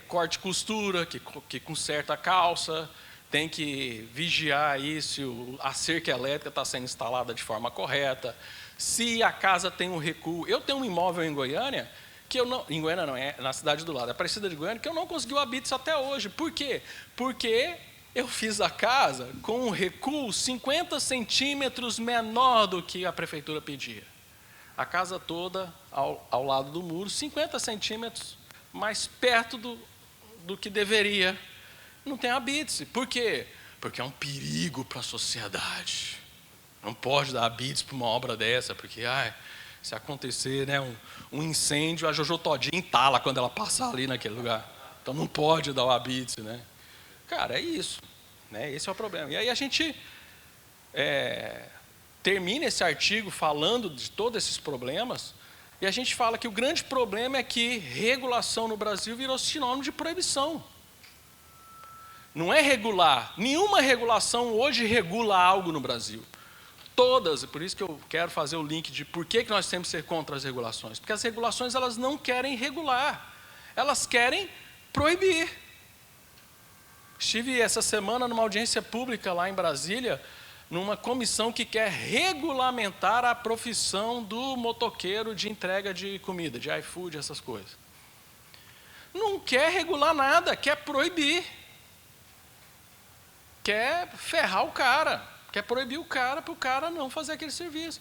corte e costura, que conserta a calça, tem que vigiar aí se a cerca elétrica está sendo instalada de forma correta, se a casa tem um recuo. Eu tenho um imóvel em Goiânia, que eu não... Em Goiânia não, é na cidade do lado, é Aparecida de Goiânia, que eu não consegui o habite até hoje. Por quê? Porque eu fiz a casa com um recuo 50 centímetros menor do que a prefeitura pedia. A casa toda ao lado do muro, 50 centímetros mais perto do que deveria. Não tem habite. Por quê? Porque é um perigo para a sociedade. Não pode dar habites para uma obra dessa, porque se acontecer, né, um incêndio, a Jojo todinha entala quando ela passar ali naquele lugar. Então não pode dar o habite, né? Cara, é isso, né? Esse é o problema. E aí a gente termina esse artigo falando de todos esses problemas, e a gente fala que o grande problema é que regulação no Brasil virou sinônimo de proibição. Não é regular. Nenhuma regulação hoje regula algo no Brasil. Todas, e por isso que eu quero fazer o link de por que nós temos que ser contra as regulações. Porque as regulações elas não querem regular, elas querem proibir. Estive essa semana numa audiência pública lá em Brasília, numa comissão que quer regulamentar a profissão do motoqueiro de entrega de comida, de iFood, essas coisas. Não quer regular nada, quer proibir. Quer ferrar o cara, quer proibir o cara para o cara não fazer aquele serviço.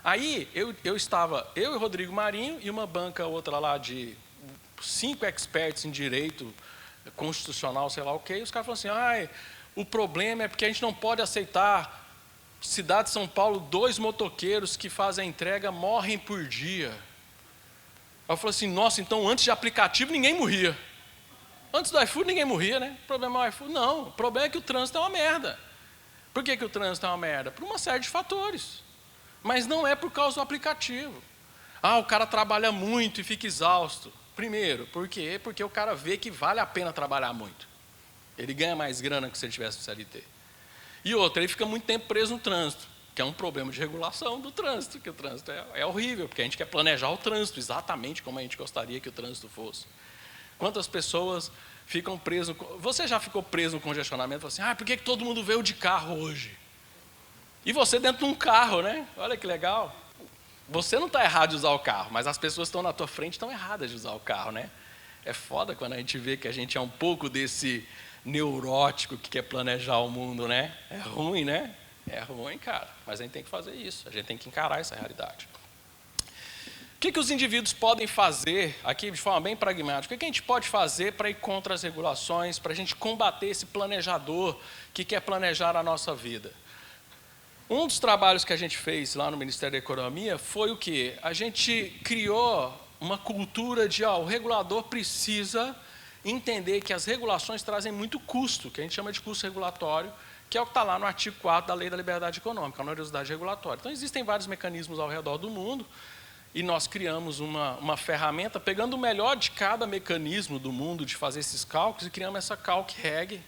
Aí eu estava, eu e o Rodrigo Marinho e uma banca outra lá de 5 experts em direito constitucional, sei lá o quê, e os caras falaram assim, o problema é porque a gente não pode aceitar, cidade de São Paulo, 2 motoqueiros que fazem a entrega morrem por dia. Aí eu falei assim, nossa, então antes de aplicativo ninguém morria. Antes do iFood ninguém morria, né? O problema é o iFood? Não, o problema é que o trânsito é uma merda. Por que o trânsito é uma merda? Por uma série de fatores. Mas não é por causa do aplicativo. O cara trabalha muito e fica exausto. Primeiro, por quê? Porque o cara vê que vale a pena trabalhar muito. Ele ganha mais grana que se ele tivesse no CLT. E outra, ele fica muito tempo preso no trânsito, que é um problema de regulação do trânsito, que o trânsito é horrível, porque a gente quer planejar o trânsito exatamente como a gente gostaria que o trânsito fosse. Quantas pessoas ficam presas... Você já ficou preso no congestionamento e falou assim, por que todo mundo veio de carro hoje? E você dentro de um carro, né? Olha que legal. Você não está errado de usar o carro, mas as pessoas que estão na tua frente estão erradas de usar o carro, né? É foda quando a gente vê que a gente é um pouco desse neurótico que quer planejar o mundo, né? É ruim, né? É ruim, cara. Mas a gente tem que fazer isso, a gente tem que encarar essa realidade. O que os indivíduos podem fazer, aqui de forma bem pragmática, o que a gente pode fazer para ir contra as regulações, para a gente combater esse planejador que quer planejar a nossa vida? Um dos trabalhos que a gente fez lá no Ministério da Economia foi o quê? A gente criou uma cultura de, o regulador precisa entender que as regulações trazem muito custo, que a gente chama de custo regulatório, que é o que está lá no artigo 4 da Lei da Liberdade Econômica, a onerosidade regulatória. Então, existem vários mecanismos ao redor do mundo, e nós criamos uma ferramenta, pegando o melhor de cada mecanismo do mundo de fazer esses cálculos, e criamos essa CalReg,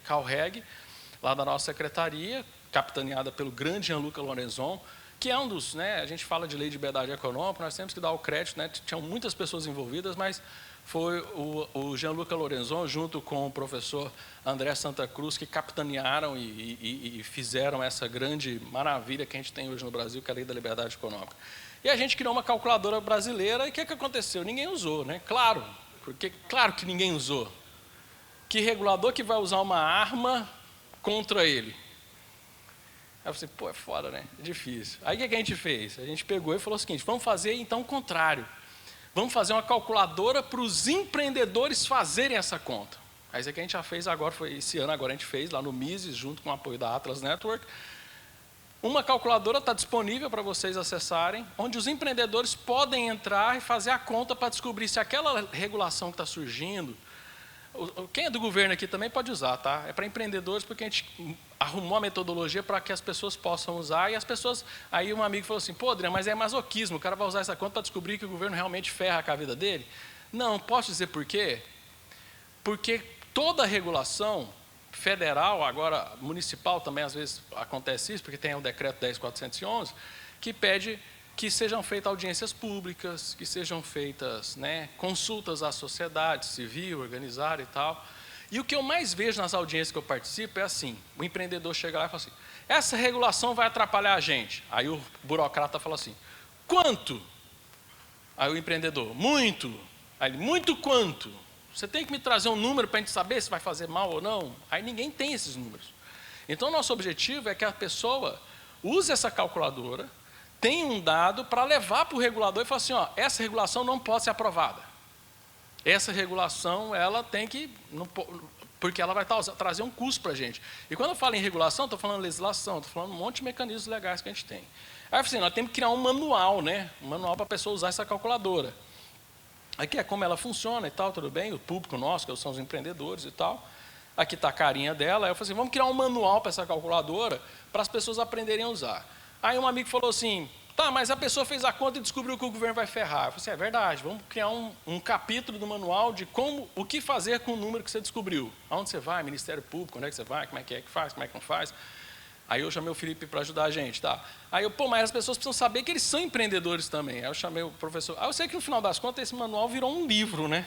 lá da nossa secretaria, capitaneada pelo grande Jean-Luc Lorenzon, que é um dos, né, a gente fala de lei de liberdade econômica, nós temos que dar o crédito, né, tinham muitas pessoas envolvidas, mas foi o Jean-Luc Lorenzon, junto com o professor André Santa Cruz, que capitanearam e fizeram essa grande maravilha que a gente tem hoje no Brasil, que é a lei da liberdade econômica. E a gente criou uma calculadora brasileira, e o que aconteceu? Ninguém usou, né? Claro que ninguém usou. Que regulador que vai usar uma arma contra ele? Aí eu falei, é foda, né? É difícil. Aí o que a gente fez? A gente pegou e falou o seguinte, vamos fazer então o contrário. Vamos fazer uma calculadora para os empreendedores fazerem essa conta. Aí isso que a gente já fez agora, foi esse ano, agora a gente fez lá no Mises, junto com o apoio da Atlas Network. Uma calculadora está disponível para vocês acessarem, onde os empreendedores podem entrar e fazer a conta para descobrir se aquela regulação que está surgindo, quem é do governo aqui também pode usar, tá? É para empreendedores, porque a gente arrumou a metodologia para que as pessoas possam usar, e as pessoas, aí um amigo falou assim, Adriano, mas é masoquismo, o cara vai usar essa conta para descobrir que o governo realmente ferra com a vida dele? Não, posso dizer por quê? Porque toda regulação federal, agora municipal também às vezes acontece isso, porque tem o decreto 10.411, que pede que sejam feitas audiências públicas, que sejam feitas, né, consultas à sociedade civil, organizada e tal. E o que eu mais vejo nas audiências que eu participo é assim, o empreendedor chega lá e fala assim, essa regulação vai atrapalhar a gente. Aí o burocrata fala assim, quanto? Aí o empreendedor, muito. Aí ele, muito quanto? Você tem que me trazer um número para a gente saber se vai fazer mal ou não? Aí ninguém tem esses números. Então, nosso objetivo é que a pessoa use essa calculadora, tenha um dado para levar para o regulador e falar assim, essa regulação não pode ser aprovada. Essa regulação, ela tem que... porque ela vai trazer um custo para a gente. E quando eu falo em regulação, estou falando legislação, estou falando um monte de mecanismos legais que a gente tem. Aí assim, nós temos que criar um manual, né? Um manual para a pessoa usar essa calculadora. Aqui é como ela funciona e tal, tudo bem, o público nosso, que são os empreendedores e tal. Aqui está a carinha dela. Aí eu falei assim, vamos criar um manual para essa calculadora, para as pessoas aprenderem a usar. Aí um amigo falou assim, tá, mas a pessoa fez a conta e descobriu que o governo vai ferrar. Eu falei assim, é verdade, vamos criar um capítulo do manual de o que fazer com o número que você descobriu. Aonde você vai, Ministério Público, onde é que você vai, como é que faz, como é que não faz. Aí eu chamei o Felipe para ajudar a gente, tá? Aí eu, mas as pessoas precisam saber que eles são empreendedores também. Aí eu chamei o professor. Aí eu sei que no final das contas esse manual virou um livro, né?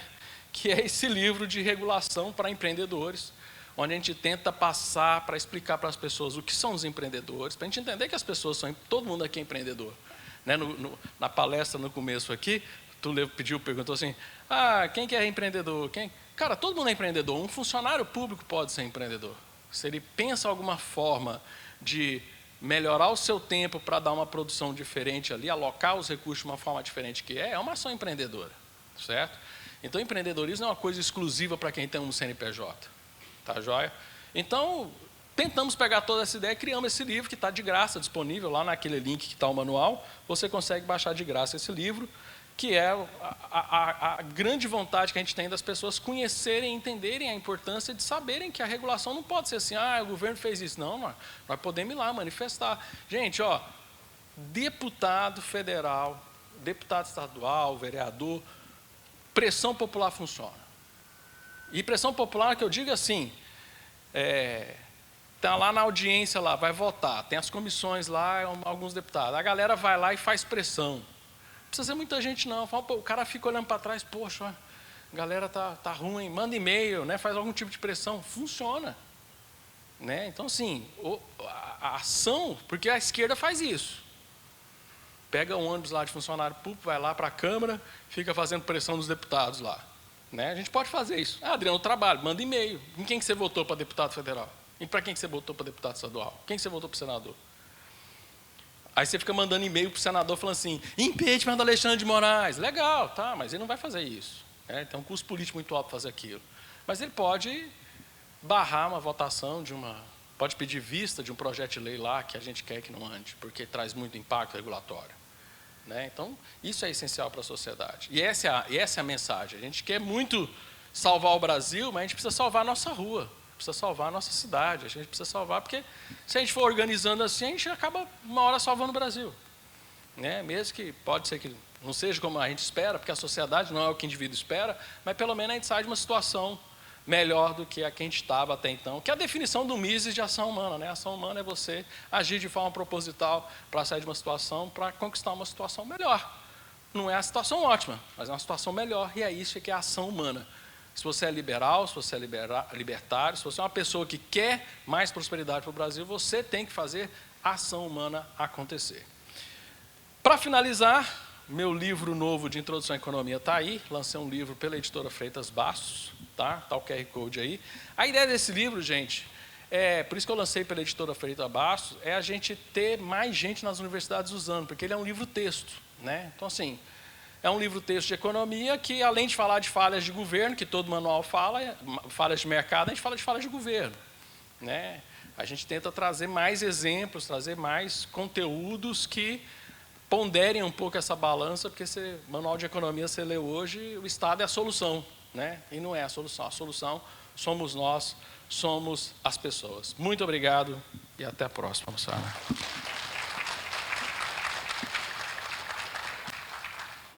Que é esse livro de regulação para empreendedores, onde a gente tenta passar para explicar para as pessoas o que são os empreendedores, para a gente entender que as pessoas são, todo mundo aqui é empreendedor. Né? Na palestra no começo aqui, tu perguntou assim, quem que é empreendedor? Cara, todo mundo é empreendedor, um funcionário público pode ser empreendedor. Se ele pensa alguma forma de melhorar o seu tempo para dar uma produção diferente ali, alocar os recursos de uma forma diferente que é uma ação empreendedora, certo? Então, empreendedorismo não é uma coisa exclusiva para quem tem um CNPJ, tá joia? Então, tentamos pegar toda essa ideia e criamos esse livro que está de graça, disponível lá naquele link que está o manual, você consegue baixar de graça esse livro, que é a grande vontade que a gente tem das pessoas conhecerem e entenderem a importância de saberem que a regulação não pode ser assim, o governo fez isso. Não, nós podemos ir lá manifestar. Gente, deputado federal, deputado estadual, vereador, pressão popular funciona. E pressão popular, que eu digo assim, está lá na audiência, lá, vai votar, tem as comissões lá, alguns deputados, a galera vai lá e faz pressão. Não precisa ser muita gente não, o cara fica olhando para trás, poxa, a galera tá ruim, manda e-mail, né, faz algum tipo de pressão, funciona. Né? Então, assim, a ação, porque a esquerda faz isso. Pega um ônibus lá de funcionário público, vai lá para a Câmara, fica fazendo pressão nos deputados lá. Né? A gente pode fazer isso. Adriano, trabalho, manda e-mail. Em quem que você votou para deputado federal? E para quem que você votou para deputado estadual? Quem que você votou para senador? Aí você fica mandando e-mail para o senador falando assim, impeachment do Alexandre de Moraes. Legal, tá, mas ele não vai fazer isso. Né? Tem um custo político muito alto para fazer aquilo. Mas ele pode barrar uma votação pode pedir vista de um projeto de lei lá que a gente quer que não ande, porque traz muito impacto regulatório. Né? Então, isso é essencial para a sociedade. E essa é a mensagem. A gente quer muito salvar o Brasil, mas a gente precisa salvar a nossa rua, precisa salvar a nossa cidade, a gente precisa salvar, porque se a gente for organizando assim, a gente acaba uma hora salvando o Brasil. Né? Mesmo que pode ser que não seja como a gente espera, porque a sociedade não é o que o indivíduo espera, mas pelo menos a gente sai de uma situação melhor do que a que a gente estava até então, que é a definição do Mises de ação humana. Né? A ação humana é você agir de forma proposital para sair de uma situação, para conquistar uma situação melhor. Não é a situação ótima, mas é uma situação melhor, e é isso que é a ação humana. Se você é liberal, se você é libertário, se você é uma pessoa que quer mais prosperidade para o Brasil, você tem que fazer a ação humana acontecer. Para finalizar, meu livro novo de Introdução à Economia está aí, lancei um livro pela editora Freitas Bastos, tá o QR Code aí. A ideia desse livro, gente, por isso que eu lancei pela editora Freitas Bastos, é a gente ter mais gente nas universidades usando, porque ele é um livro-texto. Né? Então, assim, é um livro-texto de economia que, além de falar de falhas de governo, que todo manual fala, falhas de mercado, a gente fala de falhas de governo. Né? A gente tenta trazer mais exemplos, trazer mais conteúdos que ponderem um pouco essa balança, porque manual de economia você lê hoje, o Estado é a solução, né? E não é a solução somos nós, somos as pessoas. Muito obrigado e até a próxima, moçada.